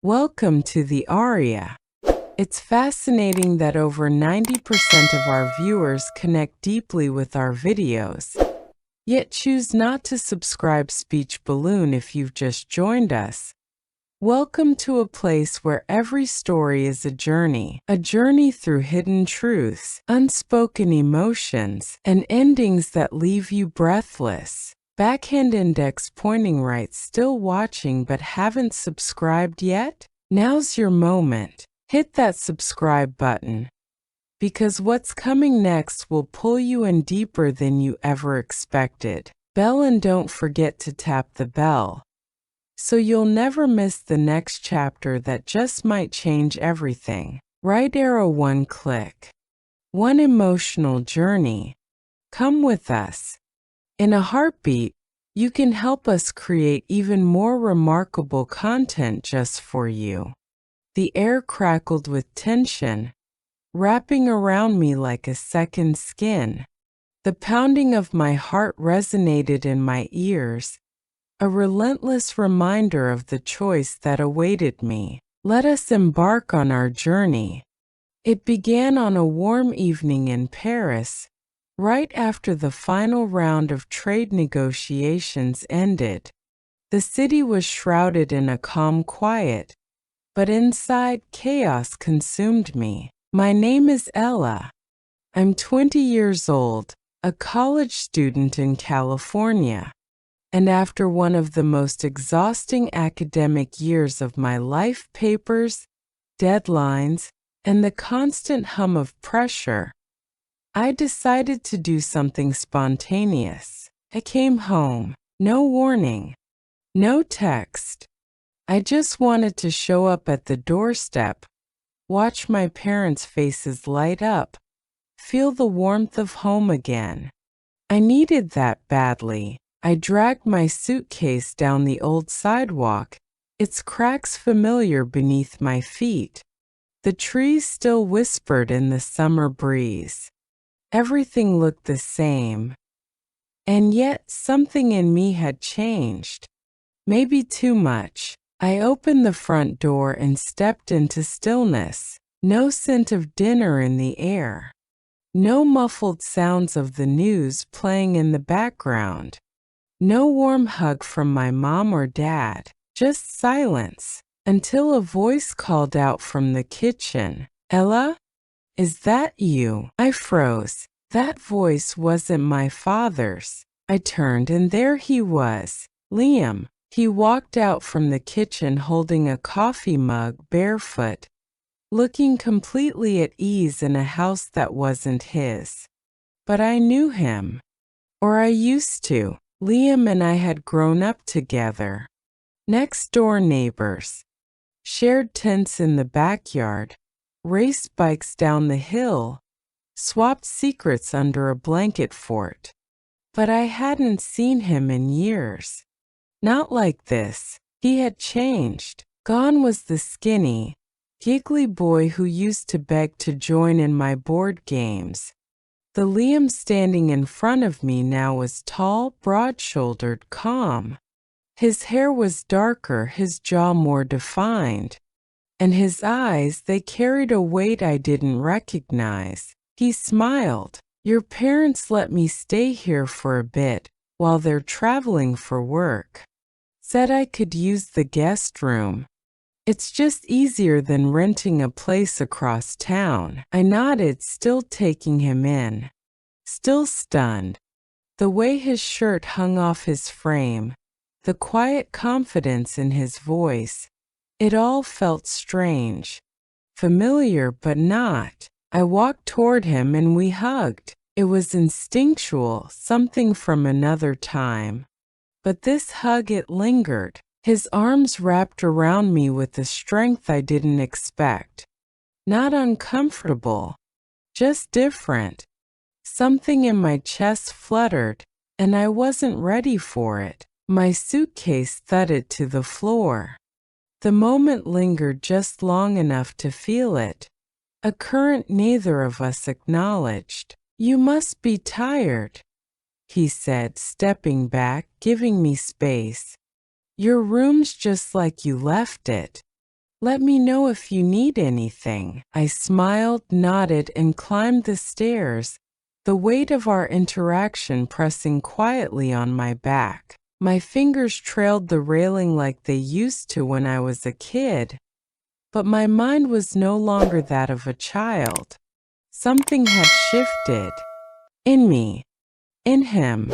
Welcome to the Aria. It's fascinating that over 90% of our viewers connect deeply with our videos, yet choose not to subscribe. Speech Balloon. If you've just joined us, welcome to a place where every story is a journey through hidden truths, unspoken emotions, and endings that leave you breathless. Backhand index pointing right. Still watching but haven't subscribed yet? Now's your moment. Hit that subscribe button, because what's coming next will pull you in deeper than you ever expected. Bell, and don't forget to tap the bell so you'll never miss the next chapter that just might change everything. Right arrow, one click, one emotional journey. Come with us. In a heartbeat, you can help us create even more remarkable content just for you. The air crackled with tension, wrapping around me like a second skin. The pounding of my heart resonated in my ears, a relentless reminder of the choice that awaited me. Let us embark on our journey. It began on a warm evening in Paris, right after the final round of trade negotiations ended. The city was shrouded in a calm quiet, but inside, chaos consumed me. My name is Ella. I'm 20 years old, a college student in California. And after one of the most exhausting academic years of my life, papers, deadlines, and the constant hum of pressure, I decided to do something spontaneous. I came home. No warning, no text. I just wanted to show up at the doorstep, watch my parents' faces light up, feel the warmth of home again. I needed that badly. I dragged my suitcase down the old sidewalk, its cracks familiar beneath my feet. The trees still whispered in the summer breeze. Everything looked the same, and yet something in me had changed. Maybe too much. I opened the front door and stepped into stillness. No scent of dinner in the air. No muffled sounds of the news playing in the background. No warm hug from my mom or dad. Just silence, until a voice called out from the kitchen. Ella? Is that you? I froze. That voice wasn't my father's. I turned and there he was, Liam. He walked out from the kitchen holding a coffee mug, barefoot, looking completely at ease in a house that wasn't his. But I knew him. Or I used to. Liam and I had grown up together. Next door neighbors. Shared tents in the backyard. Raced bikes down the hill. Swapped secrets under a blanket fort. But I hadn't seen him in years. Not like this. He had changed. Gone was the skinny, giggly boy who used to beg to join in my board games. The Liam standing in front of me now was tall, broad-shouldered, calm. His hair was darker, his jaw more defined, and his eyes, they carried a weight I didn't recognize. He smiled. Your parents let me stay here for a bit while they're traveling for work. Said I could use the guest room. It's just easier than renting a place across town. I nodded, still taking him in. Still stunned. The way his shirt hung off his frame, the quiet confidence in his voice, it all felt strange. Familiar but not. I walked toward him and we hugged. It was instinctual, something from another time. But this hug, it lingered. His arms wrapped around me with a strength I didn't expect. Not uncomfortable, just different. Something in my chest fluttered, and I wasn't ready for it. My suitcase thudded to the floor. The moment lingered just long enough to feel it, a current neither of us acknowledged. You must be tired, he said, stepping back, giving me space. Your room's just like you left it. Let me know if you need anything. I smiled, nodded, and climbed the stairs, the weight of our interaction pressing quietly on my back. My fingers trailed the railing like they used to when I was a kid, but my mind was no longer that of a child. Something had shifted. In me. In him.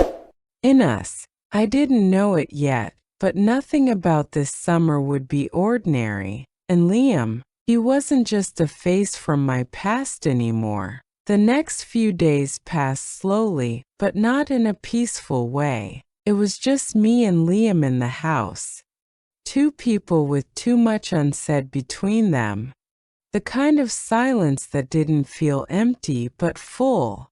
In us. I didn't know it yet, but nothing about this summer would be ordinary. And Liam, he wasn't just a face from my past anymore. The next few days passed slowly, but not in a peaceful way. It was just me and Liam in the house. Two people with too much unsaid between them. The kind of silence that didn't feel empty but full.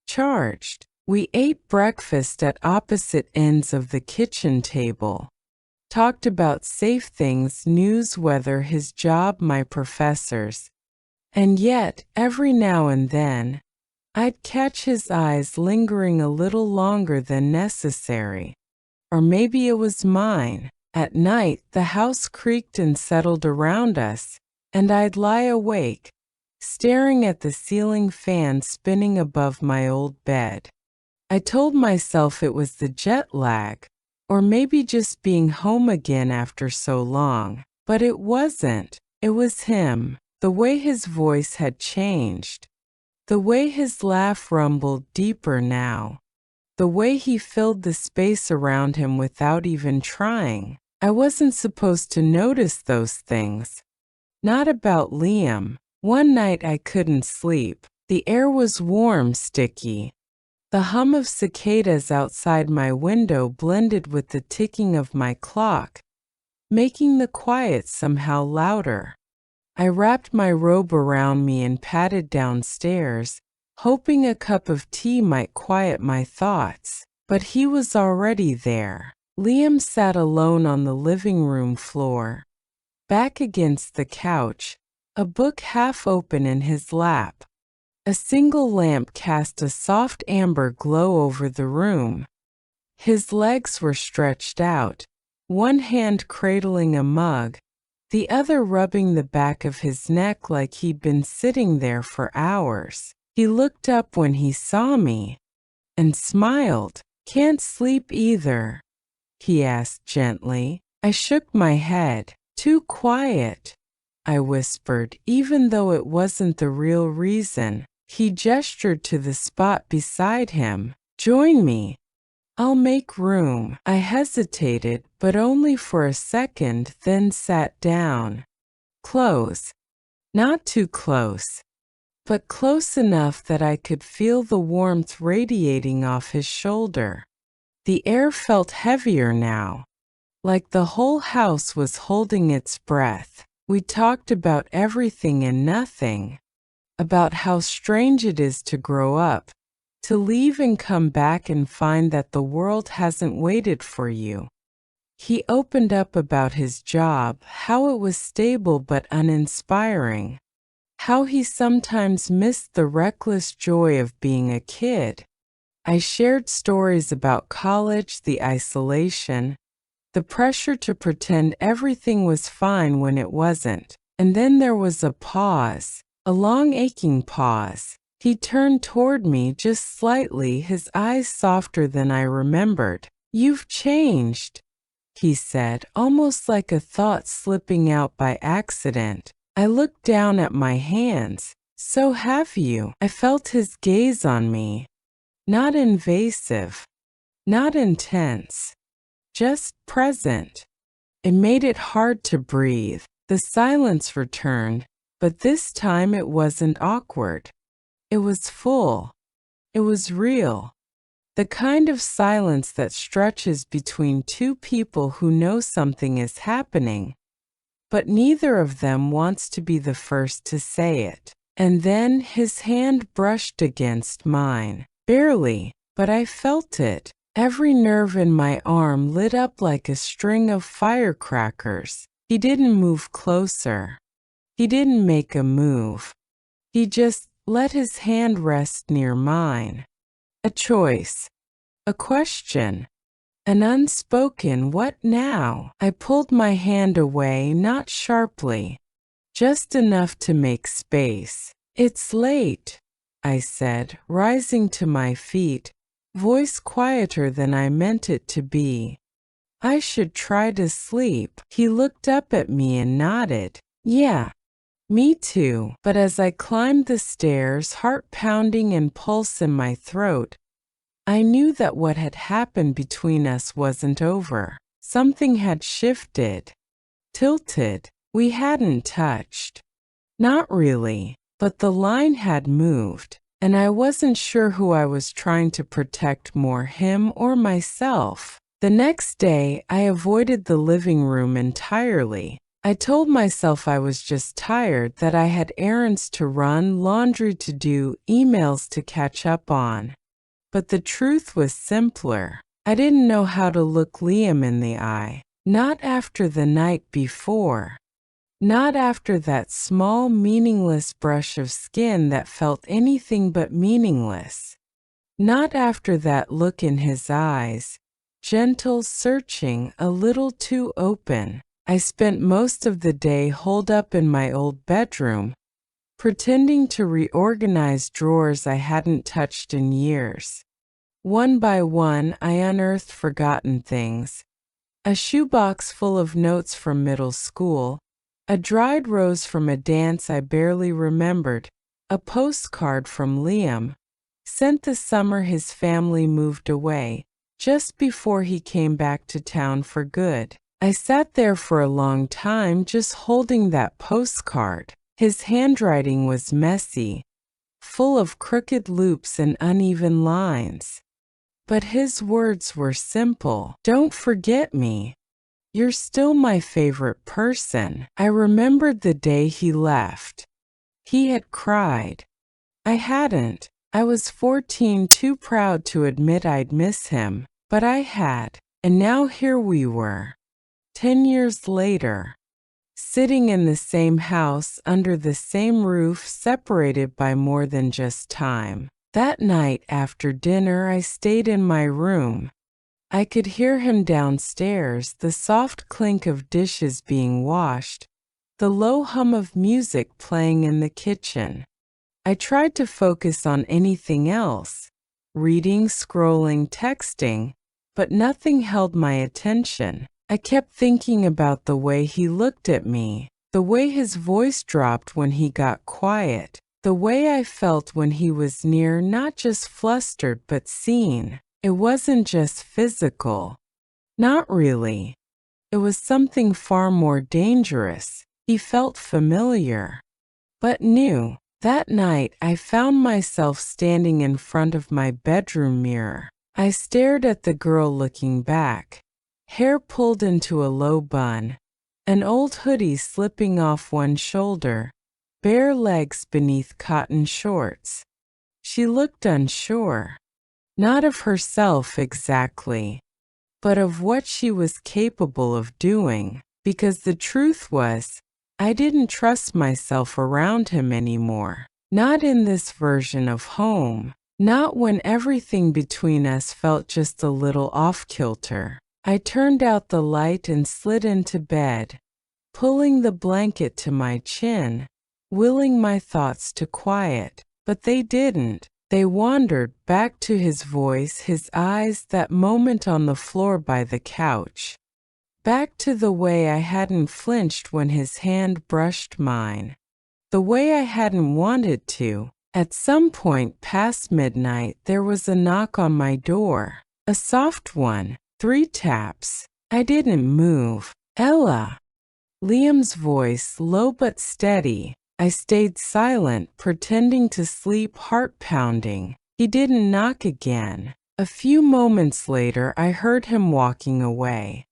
Charged. We ate breakfast at opposite ends of the kitchen table. Talked about safe things, news, weather, his job, my professors. And yet, every now and then, I'd catch his eyes lingering a little longer than necessary. Or maybe it was mine. At night, the house creaked and settled around us, and I'd lie awake, staring at the ceiling fan spinning above my old bed. I told myself it was the jet lag, or maybe just being home again after so long. But it wasn't. It was him. The way his voice had changed. The way his laugh rumbled deeper now. The way he filled the space around him without even trying. I wasn't supposed to notice those things. Not about Liam. One night I couldn't sleep. The air was warm, sticky. The hum of cicadas outside my window blended with the ticking of my clock, making the quiet somehow louder. I wrapped my robe around me and padded downstairs, hoping a cup of tea might quiet my thoughts. But he was already there. Liam sat alone on the living room floor, back against the couch, a book half open in his lap. A single lamp cast a soft amber glow over the room. His legs were stretched out, one hand cradling a mug, the other rubbing the back of his neck like he'd been sitting there for hours. He looked up when he saw me and smiled. "Can't sleep either?" he asked gently. I shook my head. "Too quiet," I whispered, even though it wasn't the real reason. He gestured to the spot beside him. "Join me. I'll make room." I hesitated, but only for a second, then sat down. Close. Not too close, but close enough that I could feel the warmth radiating off his shoulder. The air felt heavier now, like the whole house was holding its breath. We talked about everything and nothing. About how strange it is to grow up, to leave and come back and find that the world hasn't waited for you. He opened up about his job, how it was stable but uninspiring, how he sometimes missed the reckless joy of being a kid. I shared stories about college, the isolation, the pressure to pretend everything was fine when it wasn't. And then there was a pause. A long aching pause. He turned toward me just slightly, his eyes softer than I remembered. "You've changed," he said, almost like a thought slipping out by accident. I looked down at my hands. "So have you." I felt his gaze on me. Not invasive. Not intense. Just present. It made it hard to breathe. The silence returned. But this time it wasn't awkward. It was full. It was real. The kind of silence that stretches between two people who know something is happening, but neither of them wants to be the first to say it. And then his hand brushed against mine. Barely, but I felt it. Every nerve in my arm lit up like a string of firecrackers. He didn't move closer. He didn't make a move. He just let his hand rest near mine. A choice. A question. An unspoken "what now?" I pulled my hand away, not sharply, just enough to make space. "It's late," I said, rising to my feet, voice quieter than I meant it to be. "I should try to sleep." He looked up at me and nodded. "Yeah, me too." But as I climbed the stairs, heart pounding and pulse in my throat, I knew that what had happened between us wasn't over. Something had shifted, tilted. We hadn't touched. Not really, but the line had moved, and I wasn't sure who I was trying to protect more, him or myself. The next day, I avoided the living room entirely. I told myself I was just tired, that I had errands to run, laundry to do, emails to catch up on. But the truth was simpler. I didn't know how to look Liam in the eye. Not after the night before. Not after that small, meaningless brush of skin that felt anything but meaningless. Not after that look in his eyes, gentle, searching, a little too open. I spent most of the day holed up in my old bedroom, pretending to reorganize drawers I hadn't touched in years. One by one, I unearthed forgotten things. A shoebox full of notes from middle school, a dried rose from a dance I barely remembered, a postcard from Liam, sent the summer his family moved away, just before he came back to town for good. I sat there for a long time just holding that postcard. His handwriting was messy, full of crooked loops and uneven lines. But his words were simple. "Don't forget me. You're still my favorite person." I remembered the day he left. He had cried. I hadn't. I was 14, too proud to admit I'd miss him, but I had. And now here we were, 10 years later, sitting in the same house, under the same roof, separated by more than just time. That night after dinner, I stayed in my room. I could hear him downstairs, the soft clink of dishes being washed, the low hum of music playing in the kitchen. I tried to focus on anything else, reading, scrolling, texting, but nothing held my attention. I kept thinking about the way he looked at me, the way his voice dropped when he got quiet, the way I felt when he was near, not just flustered but seen. It wasn't just physical. Not really. It was something far more dangerous. He felt familiar, but new. That night, I found myself standing in front of my bedroom mirror. I stared at the girl looking back, hair pulled into a low bun, an old hoodie slipping off one shoulder, bare legs beneath cotton shorts. She looked unsure. Not of herself exactly, but of what she was capable of doing, because the truth was, I didn't trust myself around him anymore. Not in this version of home. Not when everything between us felt just a little off-kilter. I turned out the light and slid into bed, pulling the blanket to my chin, willing my thoughts to quiet. But they didn't. They wandered back to his voice, his eyes, that moment on the floor by the couch. Back to the way I hadn't flinched when his hand brushed mine. The way I hadn't wanted to. At some point past midnight, there was a knock on my door. A soft one. 3 taps. I didn't move. "Ella." Liam's voice, low but steady. I stayed silent, pretending to sleep, heart pounding. He didn't knock again. A few moments later, I heard him walking away.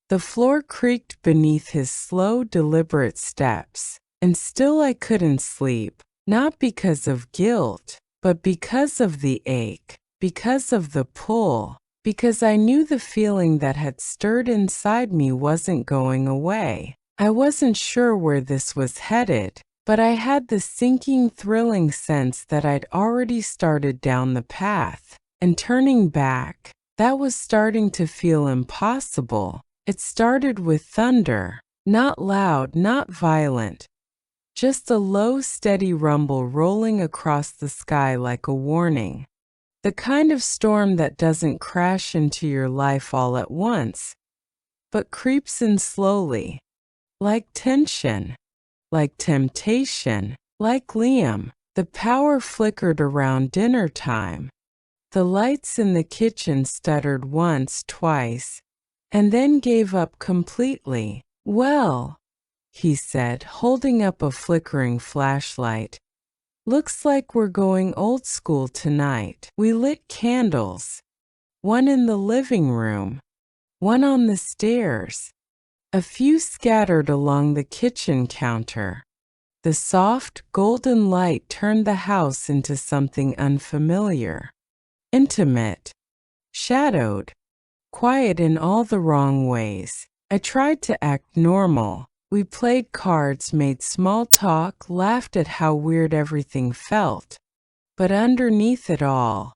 The floor creaked beneath his slow, deliberate steps, and still I couldn't sleep, not because of guilt, but because of the ache, because of the pull, because I knew the feeling that had stirred inside me wasn't going away. I wasn't sure where this was headed, but I had the sinking, thrilling sense that I'd already started down the path, and turning back That was starting to feel impossible. It started with thunder, not loud, not violent, just a low, steady rumble rolling across the sky like a warning. The kind of storm that doesn't crash into your life all at once, but creeps in slowly, like tension, like temptation, like Liam. The power flickered around dinner time. The lights in the kitchen stuttered once, twice, and then gave up completely. "Well," he said, holding up a flickering flashlight, "looks like we're going old school tonight." We lit candles, one in the living room, one on the stairs, a few scattered along the kitchen counter. The soft, golden light turned the house into something unfamiliar, intimate, shadowed, quiet in all the wrong ways. I tried to act normal. We played cards, made small talk, laughed at how weird everything felt. But underneath it all,